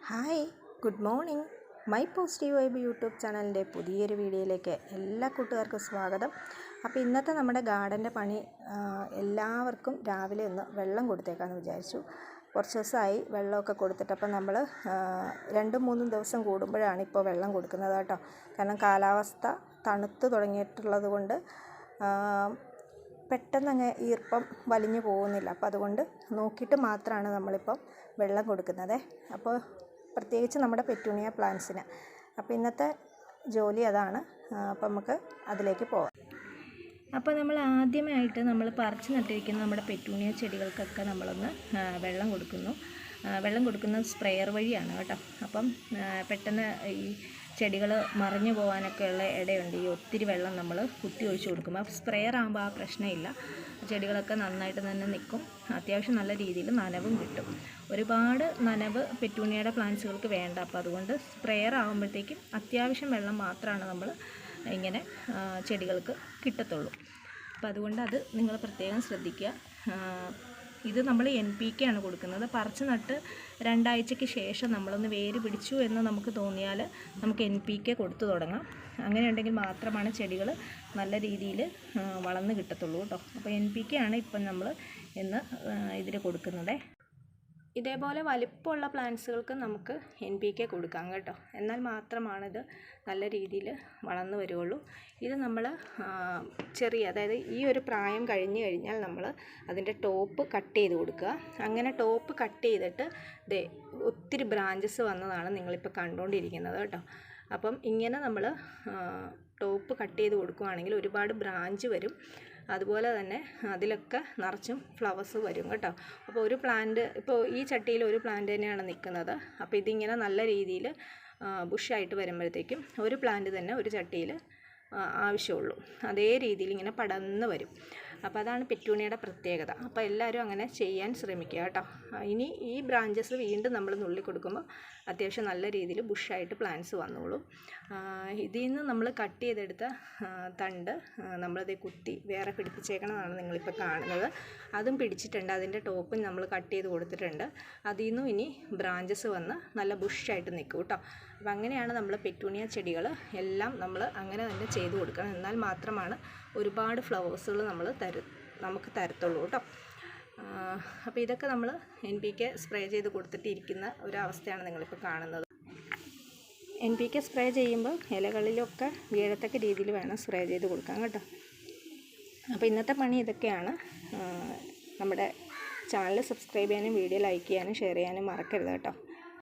Hi, good morning. My positive vibe YouTube ചാനലിൻ്റെ പുതിയൊരു വീഡിയോയിലേക്ക് എല്ലാ കൂട്ടുകാർക്കും സ്വാഗതം. അപ്പോൾ ഇന്നത്തെ നമ്മുടെ ഗാർഡൻ്റെ പണി എല്ലാവർക്കും രാവിലെ ഒന്ന് വെള്ളം കൊടുത്തേക്കാമെന്ന് വിചാരിച്ചു. കുറച്ച് ദിവസമായി വെള്ളമൊക്കെ കൊടുത്തിട്ട്. അപ്പം നമ്മൾ 2-3 ദിവസം കൂടുമ്പോഴാണ് ഇപ്പോൾ വെള്ളം കൊടുക്കുന്നത് കേട്ടോ. കാരണം കാലാവസ്ഥ തണുത്ത് തുടങ്ങിയിട്ടുള്ളത് കൊണ്ട് പെട്ടെന്ന് അങ്ങ് ഈർപ്പം വലിഞ്ഞു പോകുന്നില്ല. അപ്പോൾ അതുകൊണ്ട് നോക്കിയിട്ട് മാത്രമാണ് നമ്മളിപ്പം വെള്ളം കൊടുക്കുന്നത്. അപ്പോൾ പ്രത്യേകിച്ച് നമ്മുടെ പെറ്റൂണിയ പ്ലാന്റ്സിന്. അപ്പോൾ ഇന്നത്തെ ജോലി അതാണ്. അപ്പോൾ നമുക്ക് അതിലേക്ക് പോകാം. അപ്പോൾ നമ്മൾ ആദ്യമായിട്ട് നമ്മൾ പറിച്ച് നട്ടിരിക്കുന്ന നമ്മുടെ പെറ്റൂണിയ ചെടികൾക്കൊക്കെ നമ്മളൊന്ന് വെള്ളം കൊടുക്കുന്നു. വെള്ളം കൊടുക്കുന്നത് സ്പ്രെയർ വഴിയാണ് കേട്ടോ. അപ്പം പെട്ടെന്ന് ഈ ചെടികൾ മറിഞ്ഞു പോകാനൊക്കെയുള്ള ഇടയുണ്ട്. ഈ ഒത്തിരി വെള്ളം നമ്മൾ കുത്തി ഒഴിച്ച് കൊടുക്കുമ്പോൾ സ്പ്രെയർ ആകുമ്പോൾ ആ പ്രശ്നമില്ല. ചെടികളൊക്കെ നന്നായിട്ട് തന്നെ നിൽക്കും. അത്യാവശ്യം നല്ല രീതിയിൽ നനവും കിട്ടും. ഒരുപാട് നനവ് പെറ്റൂണിയയുടെ പ്ലാന്റ്സുകൾക്ക് വേണ്ട. അപ്പോൾ അതുകൊണ്ട് സ്പ്രെയർ ആകുമ്പോഴത്തേക്കും അത്യാവശ്യം വെള്ളം മാത്രമാണ് നമ്മൾ ഇങ്ങനെ ചെടികൾക്ക് കിട്ടത്തുള്ളൂ. അപ്പോൾ അതുകൊണ്ട് അത് നിങ്ങൾ പ്രത്യേകം ശ്രദ്ധിക്കുക. ഇത് നമ്മൾ NPK ആണ് കൊടുക്കുന്നത്. പറിച്ച് നട്ട് 2 ആഴ്ചയ്ക്ക് ശേഷം നമ്മളൊന്ന് വേര് പിടിച്ചു എന്ന് നമുക്ക് തോന്നിയാൽ നമുക്ക് NPK കൊടുത്തു തുടങ്ങാം. അങ്ങനെ ഉണ്ടെങ്കിൽ മാത്രമാണ് ചെടികൾ നല്ല രീതിയിൽ വളർന്ന് കിട്ടത്തുള്ളൂ കേട്ടോ. അപ്പോൾ NPK ആണ് ഇപ്പം നമ്മൾ ഇന്ന് ഇതിൽ കൊടുക്കുന്നത്. ഇതേപോലെ വലിപ്പമുള്ള പ്ലാന്റ്സുകൾക്ക് നമുക്ക് NPK കൊടുക്കാം കേട്ടോ. എന്നാൽ മാത്രമാണിത് നല്ല രീതിയിൽ വളർന്നു വരുള്ളൂ. ഇത് നമ്മൾ അതായത് ഈ ഒരു പ്രായം കഴിഞ്ഞ് കഴിഞ്ഞാൽ നമ്മൾ അതിൻ്റെ ടോപ്പ് കട്ട് ചെയ്ത് കൊടുക്കുക. അങ്ങനെ ടോപ്പ് കട്ട് ചെയ്തിട്ട് ഒത്തിരി ബ്രാഞ്ചസ് വന്നതാണ് നിങ്ങളിപ്പോൾ കണ്ടുകൊണ്ടിരിക്കുന്നത് കേട്ടോ. അപ്പം ഇങ്ങനെ നമ്മൾ ടോപ്പ് കട്ട് ചെയ്ത് കൊടുക്കുകയാണെങ്കിൽ ഒരുപാട് ബ്രാഞ്ച് വരും. അതുപോലെ തന്നെ അതിലൊക്കെ നിറച്ചും ഫ്ലവേഴ്സ് വരും കേട്ടോ. അപ്പോൾ ഒരു പ്ലാന്റ്, ഇപ്പോൾ ഈ ചട്ടിയിൽ ഒരു പ്ലാന്റ് തന്നെയാണ് നിൽക്കുന്നത്. അപ്പോൾ ഇതിങ്ങനെ നല്ല രീതിയിൽ ബുഷായിട്ട് വരുമ്പോഴത്തേക്കും ഒരു പ്ലാന്റ് തന്നെ ഒരു ചട്ടിയിൽ ആവശ്യമുള്ളൂ. അതേ രീതിയിൽ ഇങ്ങനെ പടർന്ന് വരും. അപ്പോൾ അതാണ് പെറ്റൂണിയയുടെ പ്രത്യേകത. അപ്പോൾ എല്ലാവരും അങ്ങനെ ചെയ്യാൻ ശ്രമിക്കുക കേട്ടോ. ഇനി ഈ ബ്രാഞ്ചസ് വീണ്ടും നമ്മൾ നുള്ളി കൊടുക്കുമ്പോൾ അത്യാവശ്യം നല്ല രീതിയിൽ ബുഷായിട്ട് പ്ലാന്റ്സ് വന്നോളും. ഇതിൽ നിന്ന് നമ്മൾ കട്ട് ചെയ്തെടുത്ത തണ്ട് നമ്മളത് കുത്തി വേറെ പിടിപ്പിച്ചേക്കണതാണ് നിങ്ങളിപ്പോൾ കാണുന്നത്. അതും പിടിച്ചിട്ടുണ്ട്. അതിൻ്റെ ടോപ്പും നമ്മൾ കട്ട് ചെയ്ത് കൊടുത്തിട്ടുണ്ട്. അതിൽ നിന്നും ഇനി ബ്രാഞ്ചസ് വന്ന് നല്ല ബുഷായിട്ട് നിൽക്കും കേട്ടോ. അപ്പോൾ അങ്ങനെയാണ് നമ്മൾ പെറ്റൂണിയ ചെടികൾ എല്ലാം നമ്മൾ അങ്ങനെ തന്നെ ചെയ്ത് കൊടുക്കണം. എന്നാൽ മാത്രമാണ് ഒരുപാട് ഫ്ലവേഴ്സുകൾ നമുക്ക് തരത്തുള്ളൂ കേട്ടോ. അപ്പോൾ ഇതൊക്കെ നമ്മൾ NPK സ്പ്രേ ചെയ്ത് കൊടുത്തിട്ടിരിക്കുന്ന ഒരവസ്ഥയാണ് നിങ്ങളിപ്പോൾ കാണുന്നത്. NPK സ്പ്രേ ചെയ്യുമ്പോൾ ഇലകളിലൊക്കെ വീഴത്തക്ക രീതിയിൽ വേണം സ്പ്രേ ചെയ്ത് കൊടുക്കാൻ കേട്ടോ. അപ്പോൾ ഇന്നത്തെ പണി ഇതൊക്കെയാണ്. നമ്മുടെ ചാനൽ സബ്സ്ക്രൈബ് ചെയ്യാനും വീഡിയോ ലൈക്ക് ചെയ്യാനും ഷെയർ ചെയ്യാനും മറക്കരുത് കേട്ടോ.